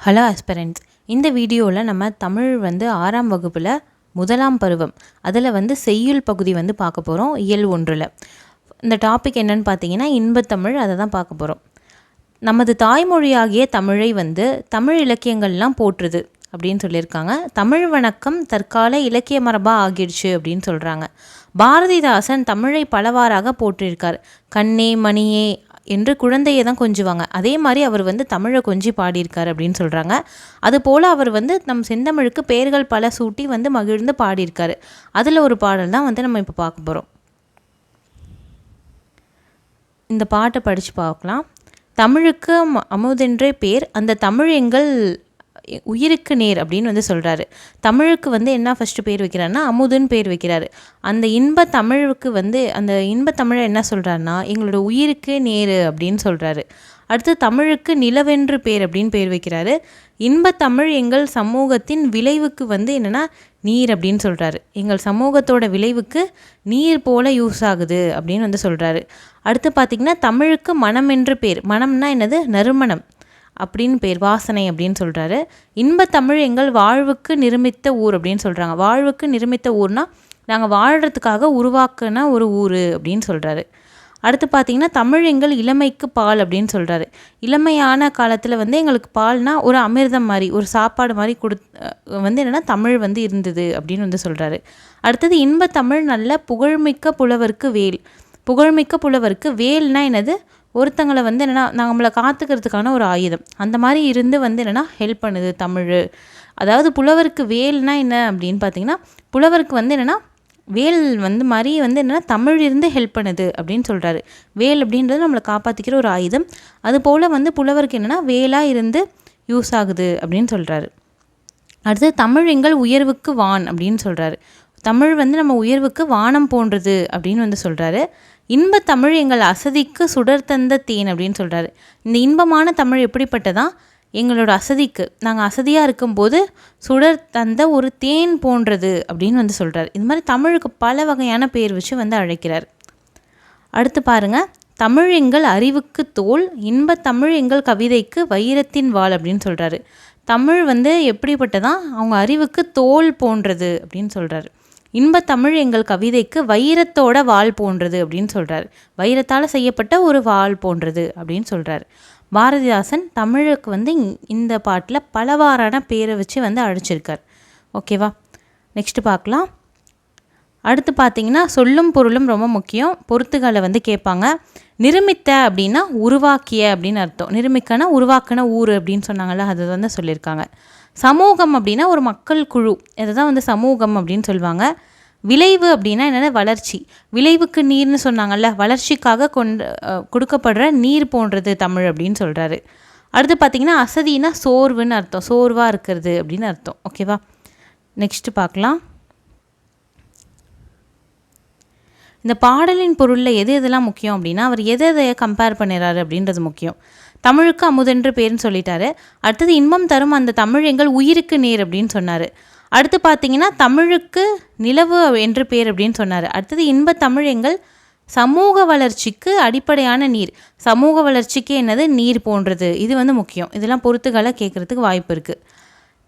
Hello aspirants, இந்த வீடியோவில் நம்ம தமிழ் 6ஆம் வகுப்பில் முதலாம் பருவம் அதில் செய்யுள் பகுதி பார்க்க போகிறோம். இயல் 1. இந்த டாபிக் என்னன்னு பார்த்தீங்கன்னா இன்பத்தமிழ். அதை தான் பார்க்க போகிறோம். நமது தாய்மொழியாகிய தமிழை தமிழ் இலக்கியங்கள்லாம் போற்றுது அப்படின்னு சொல்லியிருக்காங்க. தமிழ் வணக்கம் தற்கால இலக்கிய மரபாக ஆகிடுச்சு அப்படின்னு சொல்கிறாங்க. பாரதிதாசன் தமிழை பலவாறாக போற்றியிருக்கார். கண்ணே மணியே என்று குழந்தையை தான் கொஞ்சுவாங்க. அதே மாதிரி அவர் தமிழை கொஞ்சி பாடியிருக்கார் அப்படின்னு சொல்கிறாங்க. அதுபோல் அவர் நம் செந்தமிழுக்கு பெயர்கள் பல சூட்டி மகிழ்ந்து பாடியிருக்காரு. அதில் ஒரு பாடல் தான் நம்ம இப்போ பார்க்க போகிறோம். இந்த பாட்டை படித்து பார்க்கலாம். தமிழுக்கு அமுதென்றே பேர், அந்த தமிழ் எங்கள் உயிருக்கு நேர் அப்படின்னு சொல்கிறாரு. தமிழுக்கு என்ன ஃபஸ்ட்டு பேர் வைக்கிறாருன்னா அமுதுன்னு பேர் வைக்கிறாரு. அந்த இன்ப தமிழுக்கு அந்த இன்ப தமிழை என்ன சொல்கிறாருன்னா எங்களோட உயிருக்கு நேர் அப்படின்னு சொல்கிறாரு. அடுத்து தமிழுக்கு நிலவென்று பேர் அப்படின்னு பேர் வைக்கிறாரு. இன்ப தமிழ் எங்கள் சமூகத்தின் விளைவுக்கு என்னென்னா நீர் அப்படின்னு சொல்கிறாரு. எங்கள் சமூகத்தோட விளைவுக்கு நீர் போல் யூஸ் ஆகுது அப்படின்னு சொல்கிறாரு. அடுத்து பார்த்திங்கன்னா தமிழுக்கு மனம் என்று பேர். மனம்னா என்னது? நறுமணம் அப்படின்னு பேர், வாசனை அப்படின்னு சொல்கிறாரு. இன்பத்தமிழ் எங்கள் வாழ்வுக்கு நிருமித்த ஊர் அப்படின்னு சொல்கிறாங்க. வாழ்வுக்கு நிருமித்த ஊர்னால் நாங்கள் வாழ்கிறதுக்காக உருவாக்கின ஒரு ஊர் அப்படின்னு சொல்கிறாரு. அடுத்து பார்த்திங்கன்னா தமிழ் எங்கள் இளமைக்கு பால் அப்படின்னு சொல்கிறாரு. இளமையான காலத்தில் எங்களுக்கு பால்னால் ஒரு அமிர்தம் மாதிரி, ஒரு சாப்பாடு மாதிரி என்னென்னா தமிழ் இருந்தது அப்படின்னு சொல்கிறாரு. அடுத்தது இன்பத்தமிழ் நல்ல புகழ்மிக்க புலவருக்கு வேல். புகழ்மிக்க புலவருக்கு வேல்னால் என்னது? ஒருத்தங்களை என்னென்னா நம்மளை காத்துக்கிறதுக்கான ஒரு ஆயுதம். அந்த மாதிரி இருந்து என்னென்னா ஹெல்ப் பண்ணுது தமிழ். அதாவது புலவருக்கு வேல்னா என்ன அப்படின்னு பார்த்தீங்கன்னா, புலவருக்கு என்னென்னா வேல் மாதிரி என்னென்னா தமிழ் இருந்து ஹெல்ப் பண்ணுது அப்படின்னு சொல்கிறாரு. வேல் அப்படின்றது நம்மளை காப்பாற்றிக்கிற ஒரு ஆயுதம். அதுபோல் புலவருக்கு என்னென்னா வேலாக இருந்து யூஸ் ஆகுது அப்படின்னு சொல்கிறாரு. அடுத்து தமிழ் எங்கள் உயர்வுக்கு வான் அப்படின்னு சொல்கிறாரு. தமிழ் நம்ம உயர்வுக்கு வானம் போன்றது அப்படின்னு சொல்கிறாரு. இன்பத்தமிழ் எங்கள் அசதிக்கு சுடர் தந்த தேன் அப்படின்னு சொல்கிறாரு. இந்த இன்பமான தமிழ் எப்படிப்பட்டதான்? எங்களோட அசதிக்கு, நாங்கள் அசதியாக இருக்கும்போது சுடர் தந்த ஒரு தேன் போன்றது அப்படின்னு சொல்கிறார். இது மாதிரி தமிழுக்கு பல வகையான பேர் வச்சு அழைக்கிறார். அடுத்து பாருங்கள், தமிழ் எங்கள் அறிவுக்கு தோல், இன்பத்தமிழ் எங்கள் கவிதைக்கு வைரத்தின் வாள் அப்படின்னு சொல்கிறாரு. தமிழ் எப்படிப்பட்டதான்? அவங்க அறிவுக்கு தோல் போன்றது அப்படின்னு சொல்கிறாரு. இன்பத்தமிழ் எங்கள் கவிதைக்கு வைரத்தோட வாள் போன்றது அப்படின்னு சொல்கிறார். வைரத்தால் செய்யப்பட்ட ஒரு வாள் போன்றது அப்படின்னு சொல்கிறார். பாரதிதாசன் தமிழுக்கு இந்த பாட்டில் பலவாறான பேரை வச்சு அழைச்சிருக்கார். ஓகேவா? நெக்ஸ்ட்டு பார்க்கலாம். அடுத்து பார்த்திங்கன்னா சொல்லும் பொருளும் ரொம்ப முக்கியம். பொறுத்துகளை கேட்பாங்க. நிருமித்த அப்படின்னா உருவாக்கிய அப்படின்னு அர்த்தம். நிருமிக்கனா உருவாக்கின ஊர் அப்படின்னு சொன்னாங்கள்ல, அது சொல்லியிருக்காங்க. சமூகம் அப்படின்னா ஒரு மக்கள் குழு, இதை தான் சமூகம் அப்படின்னு சொல்லுவாங்க. விளைவு அப்படின்னா என்னென்ன? வளர்ச்சி. விளைவுக்கு நீர்னு சொன்னாங்கள்ல, வளர்ச்சிக்காக கொடுக்கப்படுற நீர் போன்றது தமிழ் அப்படின்னு சொல்கிறாரு. அடுத்து பார்த்திங்கன்னா அசதினா சோர்வுன்னு அர்த்தம். சோர்வாக இருக்கிறது அப்படின்னு அர்த்தம். ஓகேவா? நெக்ஸ்ட்டு பார்க்கலாம். இந்த பாடலின் பொருளில் எது எதெல்லாம் முக்கியம் அப்படின்னா அவர் எதை கம்பேர் பண்ணிடுறாரு அப்படின்றது முக்கியம். தமிழுக்கு அமுதென்று பேர்னு சொல்லிட்டாரு. அடுத்தது இன்பம் தரும் அந்த தமிழ் எங்கள் உயிருக்கு நேர் அப்படின்னு சொன்னார். அடுத்து பார்த்திங்கன்னா தமிழுக்கு நிலவு என்று பேர் அப்படின்னு சொன்னார். அடுத்தது இன்பத்தமிழ் எங்கள் சமூக வளர்ச்சிக்கு அடிப்படையான நீர். சமூக வளர்ச்சிக்கு என்னது? நீர் போன்றது. இது முக்கியம். இதெல்லாம் பொறுத்துகளை கேட்குறதுக்கு வாய்ப்பு இருக்குது.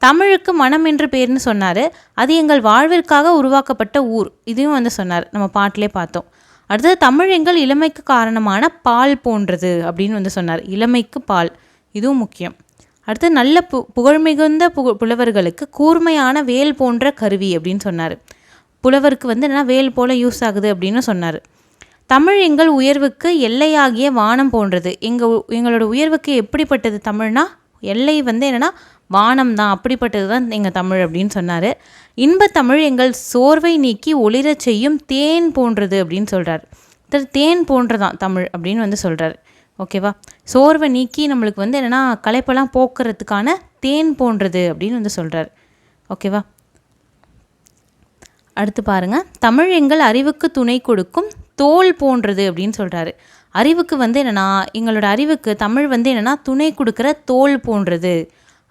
தமிழுக்கு மனம் என்று பேர்னு சொன்னார். அது எங்கள் வாழ்விற்காக உருவாக்கப்பட்ட ஊர். இதையும் சொன்னார். நம்ம பாட்டிலே பார்த்தோம். அடுத்தது தமிழ் எங்கள் இளமைக்கு காரணமான பால் போன்றது அப்படின்னு சொன்னார். இளமைக்கு பால், இதுவும் முக்கியம். அடுத்து நல்ல புகழ்மிகுந்த புலவர்களுக்கு கூர்மையான வேல் போன்ற கருவி அப்படின்னு சொன்னார். புலவருக்கு என்னென்னா வேல் போல் யூஸ் ஆகுது அப்படின்னு சொன்னார். தமிழ் எங்கள் உயர்வுக்கு எல்லையாகிய வானம் போன்றது. எங்களோட உயர்வுக்கு எப்படிப்பட்டது தமிழ்னா? எல்லை என்னென்னா வானம் தான், அப்படிப்பட்டது தான் எங்கள் தமிழ் அப்படின்னு சொன்னார். இன்பத்தமிழ் எங்கள் சோர்வை நீக்கி ஒளிரச் செய்யும் தேன் போன்றது அப்படின்னு சொல்கிறார். தேன் போன்றதான் தமிழ் அப்படின்னு சொல்கிறார். ஓகேவா? சோர்வை நீக்கி நம்மளுக்கு என்னென்னா களைப்பெல்லாம் போக்குறதுக்கான தேன் போன்றது அப்படின்னு சொல்கிறார். ஓகேவா? அடுத்து பாருங்கள், தமிழ் எங்கள் அறிவுக்கு துணை கொடுக்கும் தோல் போன்றது அப்படின்னு சொல்கிறாரு. அறிவுக்கு என்னென்னா எங்களோட அறிவுக்கு தமிழ் என்னென்னா துணை கொடுக்குற தோல் போன்றது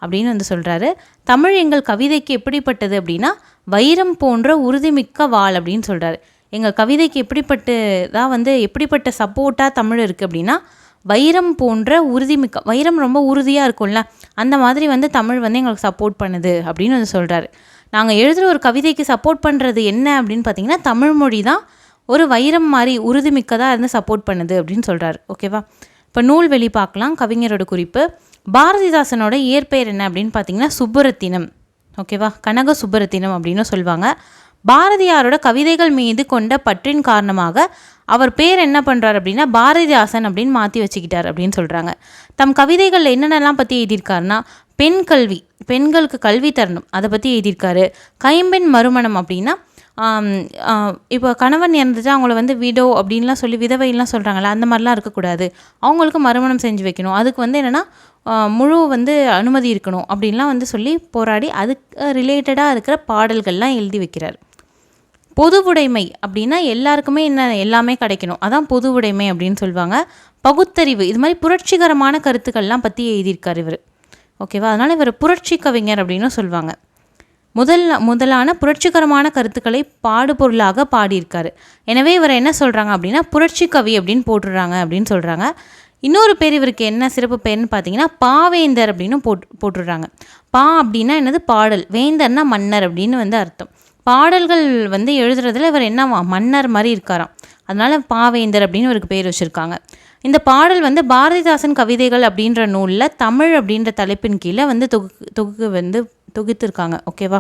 அப்படின்னு சொல்கிறாரு. தமிழ் எங்கள் கவிதைக்கு எப்படிப்பட்டது அப்படின்னா வைரம் போன்ற உறுதிமிக்க வாள் அப்படின்னு சொல்கிறாரு. எங்கள் கவிதைக்கு எப்படிப்பட்ட சப்போர்ட்டாக தமிழ் இருக்குது அப்படின்னா வைரம் போன்ற உறுதிமிக்க, வைரம் ரொம்ப உறுதியாக இருக்கும்ல, அந்த மாதிரி வந்து தமிழ் வந்து எங்களுக்கு சப்போர்ட் பண்ணுது அப்படின்னு வந்து சொல்கிறாரு. நாங்கள் எழுதுகிற ஒரு கவிதைக்கு சப்போர்ட் பண்ணுறது என்ன அப்படின்னு பார்த்தீங்கன்னா தமிழ் மொழி தான் ஒரு வைரம் மாதிரி உறுதிமிக்கதாக இருந்து சப்போர்ட் பண்ணுது அப்படின்னு சொல்கிறாரு. ஓகேவா? இப்போ நூல்வெளி பார்க்கலாம். கவிஞரோட குறிப்பு. பாரதிதாசனோட இயற்பெயர் என்ன அப்படின்னு பார்த்தீங்கன்னா சுப்புரத்தினம். ஓகேவா? கனக சுப்புரத்தினம் அப்படின்னு சொல்லுவாங்க. பாரதியாரோட கவிதைகள் மீது கொண்ட பற்றின் காரணமாக அவர் பேர் என்ன பண்ணுறார் அப்படின்னா பாரதிதாசன் அப்படின்னு மாற்றி வச்சுக்கிட்டார் அப்படின்னு சொல்கிறாங்க. தம் கவிதைகளில் என்னென்னலாம் பற்றி எழுதியிருக்காருன்னா பெண் கல்வி, பெண்களுக்கு கல்வி தரணும், அதை பற்றி எழுதியிருக்காரு. கைம்பெண் மறுமணம் அப்படின்னா இப்போ கணவன் இறந்துட்டு அவங்கள வந்து விடோ அப்படின்லாம் சொல்லி விதவைலாம் சொல்கிறாங்களே, அந்த மாதிரிலாம் இருக்கக்கூடாது, அவங்களுக்கு மறுமணம் செஞ்சு வைக்கணும், அதுக்கு வந்து என்னென்னா முழு வந்து அனுமதி இருக்கணும் அப்படின்லாம் வந்து சொல்லி போராடி அதுக்கு ரிலேட்டடாக இருக்கிற பாடல்கள்லாம் எழுதி வைக்கிறார். பொது உடைமை அப்படின்னா எல்லாருக்குமே என்ன எல்லாமே கிடைக்கணும், அதான் பொது உடைமை அப்படின்னு சொல்லுவாங்க. பகுத்தறிவு, இது மாதிரி புரட்சிகரமான கருத்துக்கள்லாம் பற்றி எழுதியிருக்கார் இவர். ஓகேவா? அதனால் இவர் புரட்சி கவிஞர் அப்படின்னு சொல்லுவாங்க. முதலான புரட்சிகரமான கருத்துக்களை பாடுபொருளாக பாடியிருக்காரு. எனவே இவர் என்ன சொல்கிறாங்க அப்படின்னா புரட்சி கவி அப்படின்னு போட்டுடுறாங்க அப்படின்னு சொல்கிறாங்க. இன்னொரு பேர் இவருக்கு என்ன சிறப்பு பேர்னு பார்த்தீங்கன்னா பாவேந்தர் அப்படின்னு போட்டுடுறாங்க. பா அப்படின்னா என்னது பாடல், வேந்தர்னா மன்னர் அப்படின்னு வந்து அர்த்தம். பாடல்கள் வந்து எழுதுறதுல இவர் என்னவா மன்னர் மாதிரி இருக்காராம், அதனால பாவேந்தர் அப்படின்னு இவருக்கு பேர் வச்சுருக்காங்க. இந்த பாடல் வந்து பாரதிதாசன் கவிதைகள் அப்படின்ற நூலில் தமிழ் அப்படின்ற தலைப்பின் கீழே வந்து தொகுத்துருக்காங்க. ஓகேவா?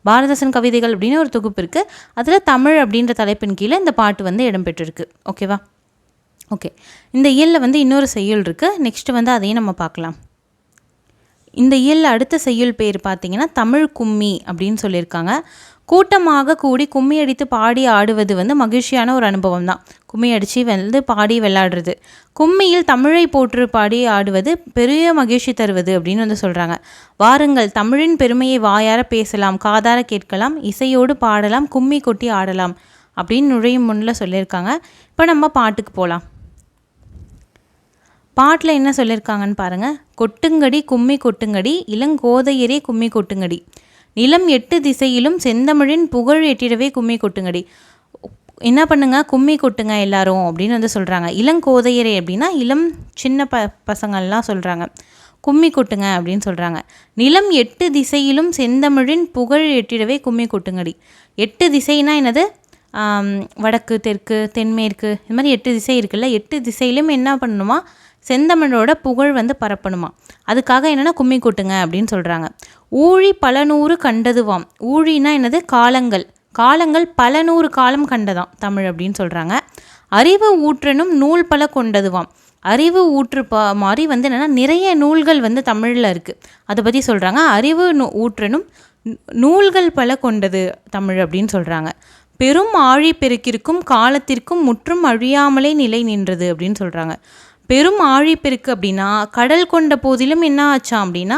பாரதிதாசன் கவிதைகள் அப்படின்னு ஒரு தொகுப்பு இருக்குது, அதில் தமிழ் அப்படின்ற தலைப்பின் கீழே இந்த பாட்டு வந்து இடம்பெற்றிருக்கு. ஓகேவா? ஓகே, இந்த இயலில் வந்து இன்னொரு செய்யுள் இருக்குது. நெக்ஸ்ட்டு வந்து அதையும் நம்ம பார்க்கலாம். இந்த இயலில் அடுத்த செய்யுள் பேர் பார்த்திங்கன்னா தமிழ் கும்மி அப்படின்னு சொல்லியிருக்காங்க. கூட்டமாக கூடி கும்மி அடித்து பாடி ஆடுவது வந்து மகிழ்ச்சியான ஒரு அனுபவம் தான். கும்மி அடித்து வந்து பாடி விளையாடுறது. கும்மியில் தமிழை போற்று பாடி ஆடுவது பெரிய மகிழ்ச்சி தருவது அப்படின்னு வந்து சொல்கிறாங்க. வாருங்கள், தமிழின் பெருமையை வாயார பேசலாம், காதார கேட்கலாம், இசையோடு பாடலாம், கும்மி கொட்டி ஆடலாம் அப்படின்னு நுழையும் முன்னில் சொல்லியிருக்காங்க. இப்போ நம்ம பாட்டுக்கு போகலாம். பாட்டில் என்ன சொல்லியிருக்காங்கன்னு பாருங்கள். கொட்டுங்கடி கும்மி கொட்டுங்கடி, இளங்கோதையரே கும்மி கொட்டுங்கடி, நிலம் 8 திசையிலும் செந்தமிழின் புகழ் எட்டிடவே கும்மி கொட்டுங்கடி. என்ன பண்ணுங்க, கும்மி கொட்டுங்க எல்லாரும் அப்படின்னு வந்து சொல்கிறாங்க. இளங்கோதையரே அப்படின்னா இளம் சின்ன பசங்கள்லாம் சொல்கிறாங்க. கும்மி கொட்டுங்க அப்படின்னு சொல்கிறாங்க. நிலம் 8 திசையிலும் செந்தமிழின் புகழ் எட்டிடவே கும்மி கொட்டுங்கடி. 8 திசைனா என்னது? வடக்கு, தெற்கு, தென்மேற்கு, இது மாதிரி 8 திசை இருக்குல்ல. 8 திசையிலும் என்ன பண்ணணுமா? செந்தமிழோட புகழ் வந்து பரப்பணுமா. அதுக்காக என்னென்னா கும்மி கொட்டுங்க அப்படின்னு சொல்கிறாங்க. ஊழி பல நூறு கண்டதுவாம். ஊழினா என்னது? காலங்கள். காலங்கள் பல 100 காலம் கண்டதாம் தமிழ் அப்படின்னு சொல்கிறாங்க. அறிவு ஊற்றனும் நூல் பல கொண்டதுவாம். அறிவு ஊற்று மாதிரி வந்து என்னென்னா நிறைய நூல்கள் வந்து தமிழில் இருக்குது, அதை பற்றி சொல்கிறாங்க. அறிவு ஊற்றனும் நூல்கள் பல கொண்டது தமிழ் அப்படின்னு சொல்கிறாங்க. பெரும் ஆழி பெருக்கிற்கும் காலத்திற்கும் முற்றும் அழியாமலே நிலை நின்றது அப்படின்னு சொல்கிறாங்க. பெரும் ஆழிப்பெருக்கு அப்படின்னா கடல் கொண்ட போதிலும் என்ன ஆச்சாம் அப்படின்னா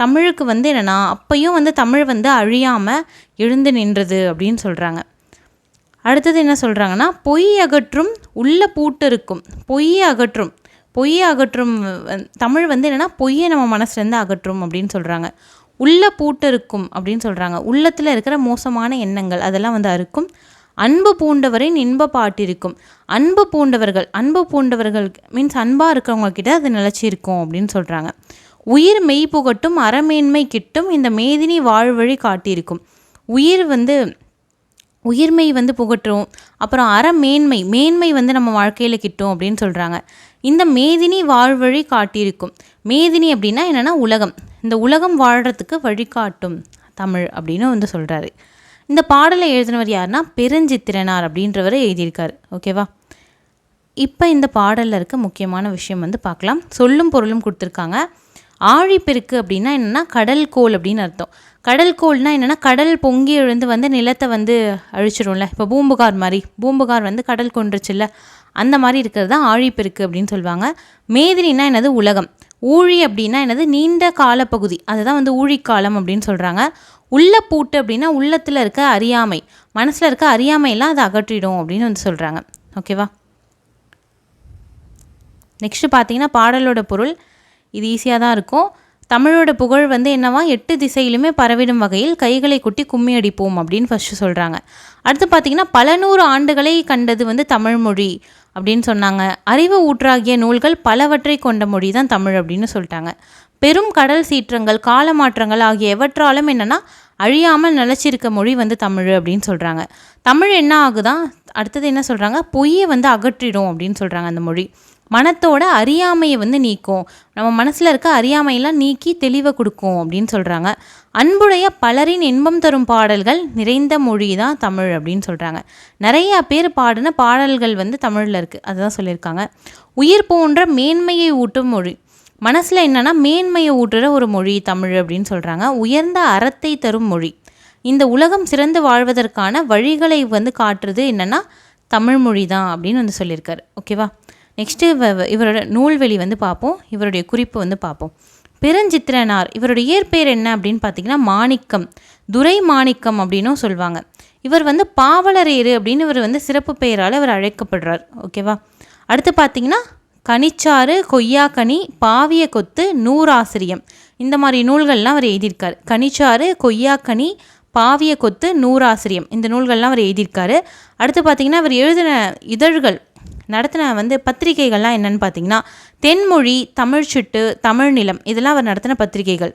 தமிழுக்கு வந்து என்னென்னா அப்பையும் வந்து தமிழ் வந்து அழியாமல் எழுந்து நின்றது அப்படின்னு சொல்கிறாங்க. அடுத்தது என்ன சொல்கிறாங்கன்னா பொய் அகற்றும் உள்ள பூட்டு இருக்கும். பொய்யை அகற்றும் தமிழ் வந்து என்னென்னா பொய்யை நம்ம மனசுலேருந்து அகற்றும் அப்படின்னு சொல்கிறாங்க. உள்ள பூட்டு இருக்கும் அப்படின்னு சொல்கிறாங்க. உள்ளத்தில் இருக்கிற மோசமான எண்ணங்கள் அதெல்லாம் வந்து அறுக்கும். அன்பு பூண்டவரின் இன்ப பாட்டிருக்கும். அன்பு பூண்டவர்கள் மீன்ஸ் அன்பாக இருக்கிறவங்கக்கிட்ட அது நிலச்சி இருக்கும் அப்படின்னு சொல்கிறாங்க. உயிர் மெய் புகட்டும் அறமேன்மை கிட்டும் இந்த மேதினி வாழ்வழி காட்டியிருக்கும். உயிர்மெய் வந்து புகட்டும், அப்புறம் மேன்மை வந்து நம்ம வாழ்க்கையில் கிட்டும் அப்படின்னு சொல்கிறாங்க. இந்த மேதினி வாழ்வழி காட்டியிருக்கும். மேதினி அப்படின்னா என்னென்னா உலகம். இந்த உலகம் வாழ்கிறதுக்கு வழிகாட்டும் தமிழ் அப்படின்னு வந்து சொல்கிறாரு. இந்த பாடலை எழுதினவர் யாருன்னா பெருஞ்சித்திரனார் அப்படின்றவர் எழுதியிருக்காரு. ஓகேவா? இப்போ இந்த பாடலில் இருக்க முக்கியமான விஷயம் வந்து பார்க்கலாம். சொல்லும் பொருளும் கொடுத்துருக்காங்க. ஆழிப்பெருக்கு அப்படின்னா என்னென்னா கடல் கோள் அப்படின்னு அர்த்தம். கடல் கோள்னா என்னென்னா கடல் பொங்கி எழுந்து வந்து நிலத்தை வந்து அழிச்சிடும்ல. இப்போ பூம்புகார் வந்து கடல் கொண்டுருச்சுல்ல, அந்த மாதிரி இருக்கிறது தான் ஆழிப்பெருக்கு அப்படின்னு சொல்லுவாங்க. மேதினின்னா என்னது? உலகம். ஊழி அப்படின்னா என்னது? நீண்ட காலப்பகுதி, அதுதான் வந்து ஊழிக்காலம் அப்படின்னு சொல்கிறாங்க. உள்ள பூட்டு அப்படின்னா உள்ளத்தில் இருக்க அறியாமை, மனசில் இருக்க அறியாமையெல்லாம் அதை அகற்றிடும் அப்படின்னு வந்து சொல்கிறாங்க. ஓகேவா? நெக்ஸ்ட்டு பார்த்தீங்கன்னா பாடலோட பொருள் இது ஈஸியாக தான் இருக்கும். தமிழோட புகழ் வந்து என்னவா 8 திசையிலுமே பரவிடும் வகையில் கைகளை கொட்டி கும்மி அடிப்போம் அப்படின்னு ஃபஸ்ட்டு சொல்கிறாங்க. அடுத்து பார்த்திங்கன்னா பல 100 ஆண்டுகளை கண்டது வந்து தமிழ்மொழி அப்படின்னு சொன்னாங்க. அறிவு ஊற்றாகிய நூல்கள் பலவற்றை கொண்ட மொழி தான் தமிழ் அப்படின்னு சொல்லிட்டாங்க. பெரும் கடல் சீற்றங்கள், கால மாற்றங்கள் ஆகிய எவற்றாலும் என்னென்னா அழியாமல் நிலச்சிருக்க மொழி வந்து தமிழ் அப்படின்னு சொல்கிறாங்க. தமிழ் என்ன ஆகுதான், அடுத்தது என்ன சொல்கிறாங்க, பொய்யை வந்து அகற்றிடும் அப்படின்னு சொல்கிறாங்க. அந்த மொழி மனத்தோட அறியாமையை வந்து நீக்கும், நம்ம மனசில் இருக்க அறியாமையெல்லாம் நீக்கி தெளிவை கொடுக்கும் அப்படின்னு சொல்கிறாங்க. அன்புடைய பலரின் இன்பம் தரும் பாடல்கள் நிறைந்த மொழி தான் தமிழ் அப்படின்னு சொல்கிறாங்க. நிறையா பேர் பாடின பாடல்கள் வந்து தமிழில் இருக்குது, அதுதான் சொல்லியிருக்காங்க. உயிர் போன்ற மேன்மையை ஊட்டும் மொழி, மனசில் என்னென்னா மேன்மையை ஊட்டுற ஒரு மொழி தமிழ் அப்படின்னு சொல்கிறாங்க. உயர்ந்த அறத்தை தரும் மொழி, இந்த உலகம் சிறந்து வாழ்வதற்கான வழிகளை வந்து காட்டுறது என்னென்னா தமிழ் மொழி தான் அப்படின்னு வந்து சொல்லியிருக்காரு. ஓகேவா, நெக்ஸ்ட்டு இவரோட நூல்வெளி வந்து பார்ப்போம், இவருடைய குறிப்பு வந்து பார்ப்போம். பெருஞ்சித்திரனார், இவருடைய இயற்பெயர் என்ன அப்படின்னு பார்த்தீங்கன்னா மாணிக்கம், துரை மாணிக்கம் அப்படின்னும் சொல்லுவாங்க. இவர் வந்து பாவலரேறு அப்படின்னு இவர் வந்து சிறப்பு பெயரால் இவர் அழைக்கப்படுறார். ஓகேவா, அடுத்து பார்த்தீங்கன்னா கனிச்சாறு, கொய்யாக்கனி, பாவிய கொத்து, நூறாசிரியம், இந்த மாதிரி நூல்கள்லாம் அவர் எழுதியிருக்கார். கனிச்சாறு, கொய்யாக்கனி, பாவிய கொத்து, நூறாசிரியம், இந்த நூல்கள்லாம் அவர் எழுதியிருக்காரு. அடுத்து பார்த்திங்கன்னா அவர் எழுதின இதழ்கள், நடத்தின வந்து பத்திரிகைகள்லாம் என்னென்னு பார்த்தீங்கன்னா தென்மொழி, தமிழ்ச்சிட்டு, தமிழ் நிலம், இதெல்லாம் அவர் நடத்தின பத்திரிகைகள்.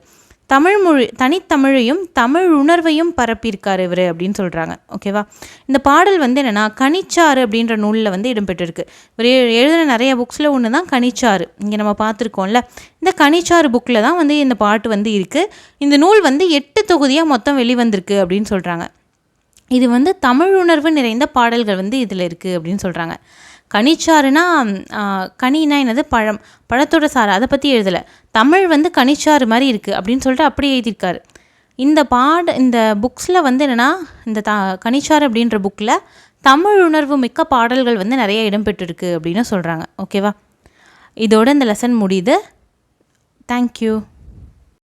தமிழ் மொழி தனித்தமிழையும் தமிழ் உணர்வையும் பரப்பியிருக்கார் இவர் அப்படின்னு சொல்கிறாங்க. ஓகேவா, இந்த பாடல் வந்து என்னென்னா கனிச்சாறு அப்படின்ற நூலில் வந்து இடம்பெற்றிருக்கு. இவர் எழுதின நிறைய புக்ஸில் ஒன்று தான் கனிச்சாறு, இங்கே நம்ம பார்த்துருக்கோம்ல. இந்த கனிச்சாறு புக்கில் தான் வந்து இந்த பாட்டு வந்து இருக்குது. இந்த நூல் வந்து 8 தொகுதியாக மொத்தம் வெளிவந்திருக்கு அப்படின்னு சொல்கிறாங்க. இது வந்து தமிழ் உணர்வு நிறைந்த பாடல்கள் வந்து இதில் இருக்குது அப்படின்னு சொல்கிறாங்க. கனிச்சாறுனா கனினா என்னது, பழம், பழத்தோட சாறு, அதை பற்றி எழுதலை. தமிழ் வந்து கனிச்சாறு மாதிரி இருக்குது அப்படின்னு சொல்லிட்டு அப்படி எழுதியிருக்காரு. இந்த புக்ஸில் வந்து என்னென்னா இந்த கனிச்சாறு அப்படின்ற புக்கில் தமிழ் உணர்வு மிக்க பாடல்கள் வந்து நிறைய இடம்பெற்றிருக்கு அப்படின்னு சொல்கிறாங்க. ஓகேவா, இதோட இந்த லெசன் முடியுது. தேங்க்யூ.